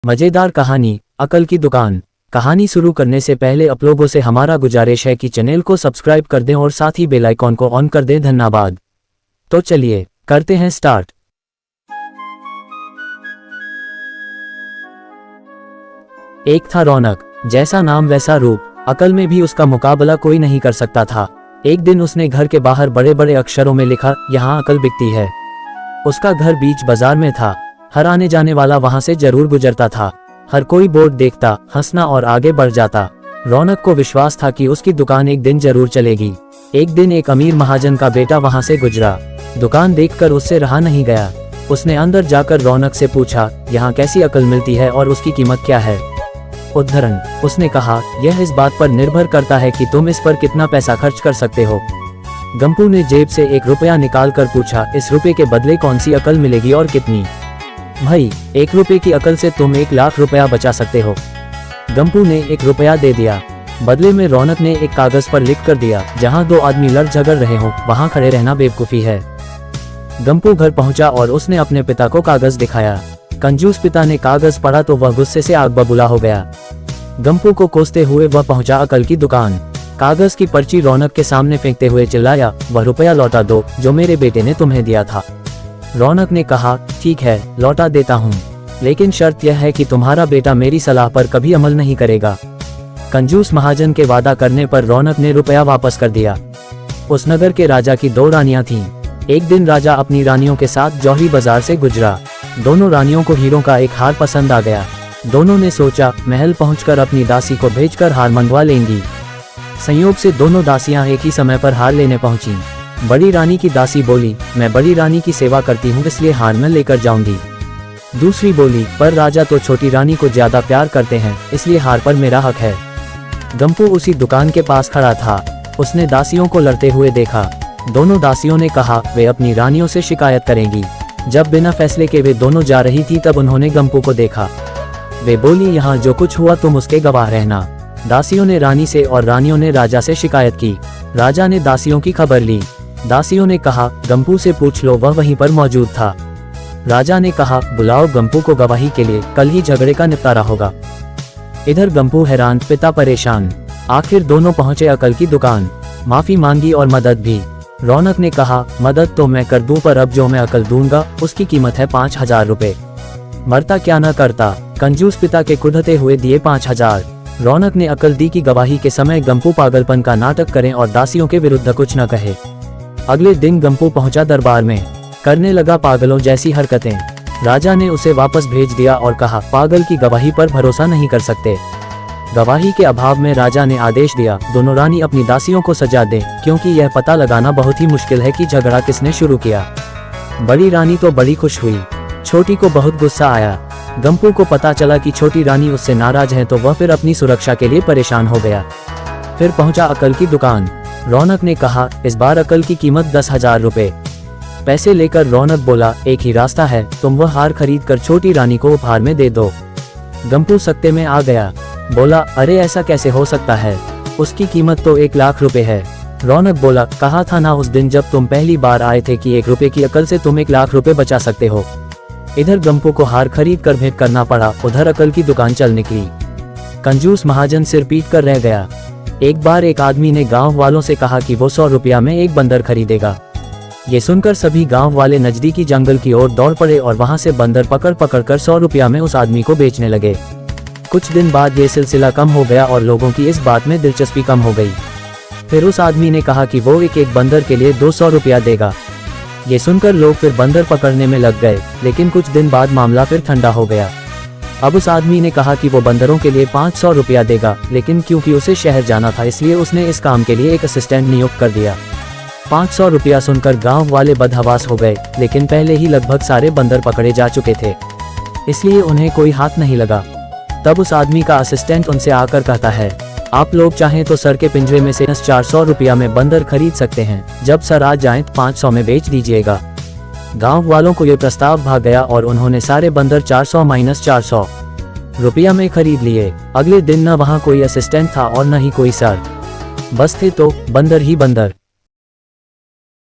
मजेदार कहानी अकल की दुकान। कहानी शुरू करने से पहले आप लोगों से हमारा गुजारिश है कि चैनल को सब्सक्राइब कर दें और साथ ही बेल आइकॉन को ऑन कर दें। धन्यवाद। तो चलिए करते हैं स्टार्ट। एक था रौनक, जैसा नाम वैसा रूप, अकल में भी उसका मुकाबला कोई नहीं कर सकता था। एक दिन उसने घर के बाहर बड़े बड़े अक्षरों में लिखा, यहाँ अकल बिकती है। उसका घर बीच बाजार में था। हर आने जाने वाला वहां से जरूर गुजरता था। हर कोई बोर्ड देखता, हंसना और आगे बढ़ जाता। रौनक को विश्वास था कि उसकी दुकान एक दिन जरूर चलेगी। एक दिन एक अमीर महाजन का बेटा वहां से गुजरा। दुकान देखकर उससे रहा नहीं गया। उसने अंदर जाकर रौनक से पूछा, यहाँ कैसी अकल मिलती है और उसकी कीमत क्या है? उद्धरण, उसने कहा, यह इस बात पर निर्भर करता है कि तुम इस पर कितना पैसा खर्च कर सकते हो। गंपू ने जेब से 1 रुपया निकाल कर पूछा, इस रुपए के बदले कौन सी अकल मिलेगी और कितनी? भाई, 1 रुपए की अकल से तुम 1 लाख रुपया बचा सकते हो। गंपू ने 1 रुपया दे दिया। बदले में रौनक ने एक कागज पर लिख कर दिया, जहां 2 आदमी लड़ झगड़ रहे हो वहां खड़े रहना बेवकूफी है। गंपू घर पहुंचा और उसने अपने पिता को कागज दिखाया। कंजूस पिता ने कागज पढ़ा तो वह गुस्से से आग बबूला हो गया। गंपू को कोसते हुए वह पहुंचा अकल की दुकान। कागज की पर्ची रौनक के सामने फेंकते हुए चिल्लाया, वह रुपया लौटा दो जो मेरे बेटे ने तुम्हें दिया था। रौनक ने कहा, ठीक है, लौटा देता हूँ, लेकिन शर्त यह है कि तुम्हारा बेटा मेरी सलाह पर कभी अमल नहीं करेगा। कंजूस महाजन के वादा करने पर रौनक ने रुपया वापस कर दिया। उस नगर के राजा की 2 रानियां थीं। एक दिन राजा अपनी रानियों के साथ जौहरी बाजार से गुजरा। दोनों रानियों को हीरों का एक हार पसंद आ गया। दोनों ने सोचा, महल पहुंचकर अपनी दासी को भेजकर हार मंगवा लेंगी। संयोग से दोनों दासियां एक ही समय पर हार लेने पहुंची। बड़ी रानी की दासी बोली, मैं बड़ी रानी की सेवा करती हूँ इसलिए हार मैं लेकर जाऊंगी। दूसरी बोली, पर राजा तो छोटी रानी को ज्यादा प्यार करते हैं इसलिए हार पर मेरा हक है। गंपू उसी दुकान के पास खड़ा था। उसने दासियों को लड़ते हुए देखा। दोनों दासियों ने कहा वे अपनी रानियों से शिकायत करेंगी। जब बिना फैसले के वे दोनों जा रही थी तब उन्होंने गंपू को देखा। वे बोली, यहाँ जो कुछ हुआ तुम उसके गवाह रहना। दासियों ने रानी से और रानियों ने राजा से शिकायत की। राजा ने दासियों की खबर ली। दासियों ने कहा, गंपू से पूछ लो, वह वहीं पर मौजूद था। राजा ने कहा, बुलाओ गंपू को गवाही के लिए, कल ही झगड़े का निपटारा होगा। इधर गंपू हैरान, पिता परेशान। आखिर दोनों पहुंचे अकल की दुकान। माफी मांगी और मदद भी। रौनक ने कहा, मदद तो मैं कर दूं, पर अब जो मैं अकल दूंगा उसकी कीमत है 5000 रुपए। मरता क्या न करता। कंजूस पिता के कुढ़ते हुए दिए 5000। रौनक ने अकल दी कि गवाही के समय गंपू पागलपन का नाटक करें और दासियों के विरुद्ध कुछ न कहे। अगले दिन गंपू पहुंचा दरबार में। करने लगा पागलों जैसी हरकतें। राजा ने उसे वापस भेज दिया और कहा, पागल की गवाही पर भरोसा नहीं कर सकते। गवाही के अभाव में राजा ने आदेश दिया, दोनों रानी अपनी दासियों को सजा दें, क्योंकि यह पता लगाना बहुत ही मुश्किल है कि झगड़ा किसने शुरू किया। बड़ी रानी तो बड़ी खुश हुई, छोटी को बहुत गुस्सा आया। गंपू को पता चला कि छोटी रानी उससे नाराज है तो वह फिर अपनी सुरक्षा के लिए परेशान हो गया। फिर पहुंचा अकल की दुकान। रौनक ने कहा, इस बार अकल की कीमत 10,000 रुपए। पैसे लेकर रौनक बोला, एक ही रास्ता है, तुम वह हार खरीद कर छोटी रानी को उपहार में दे दो। गंपू सकते में आ गया। बोला, अरे ऐसा कैसे हो सकता है, उसकी कीमत तो 1 लाख रुपए है। रौनक बोला, कहा था ना उस दिन जब तुम पहली बार आए थे कि 1 रुपए की अकल से तुम 1 लाख रुपए बचा सकते हो। इधर गंपू को हार खरीद कर भेंट करना पड़ा, उधर अकल की दुकान चल निकली। कंजूस महाजन सिर पीट कर रह गया। एक बार एक आदमी ने गांव वालों से कहा कि वो 100 रुपया में एक बंदर खरीदेगा। ये सुनकर सभी गांव वाले नजदीकी जंगल की ओर दौड़ पड़े और वहां से बंदर पकड़ पकड़ कर 100 रुपया में उस आदमी को बेचने लगे। कुछ दिन बाद ये सिलसिला कम हो गया और लोगों की इस बात में दिलचस्पी कम हो गई। फिर उस आदमी ने कहा कि वो एक बंदर के लिए 200 रुपया देगा। ये सुनकर लोग फिर बंदर पकड़ने में लग गए, लेकिन कुछ दिन बाद मामला फिर ठंडा हो गया। अब उस आदमी ने कहा कि वो बंदरों के लिए 500 रुपया देगा, लेकिन क्योंकि उसे शहर जाना था इसलिए उसने इस काम के लिए एक असिस्टेंट नियुक्त कर दिया। 500 रुपया सुनकर गांव वाले बदहवास हो गए, लेकिन पहले ही लगभग सारे बंदर पकड़े जा चुके थे, इसलिए उन्हें कोई हाथ नहीं लगा। तब उस आदमी का असिस्टेंट उनसे आकर कहता है, आप लोग चाहें तो सर के पिंजरे में से 400 रुपया में बंदर खरीद सकते हैं, जब सर आ जाएं तो 500 में बेच दीजिएगा। गांव वालों को यह प्रस्ताव भाग गया और उन्होंने सारे बंदर 400 रुपया में खरीद लिए। अगले दिन न वहां कोई असिस्टेंट था और न ही कोई सर, बस थे तो बंदर ही बंदर।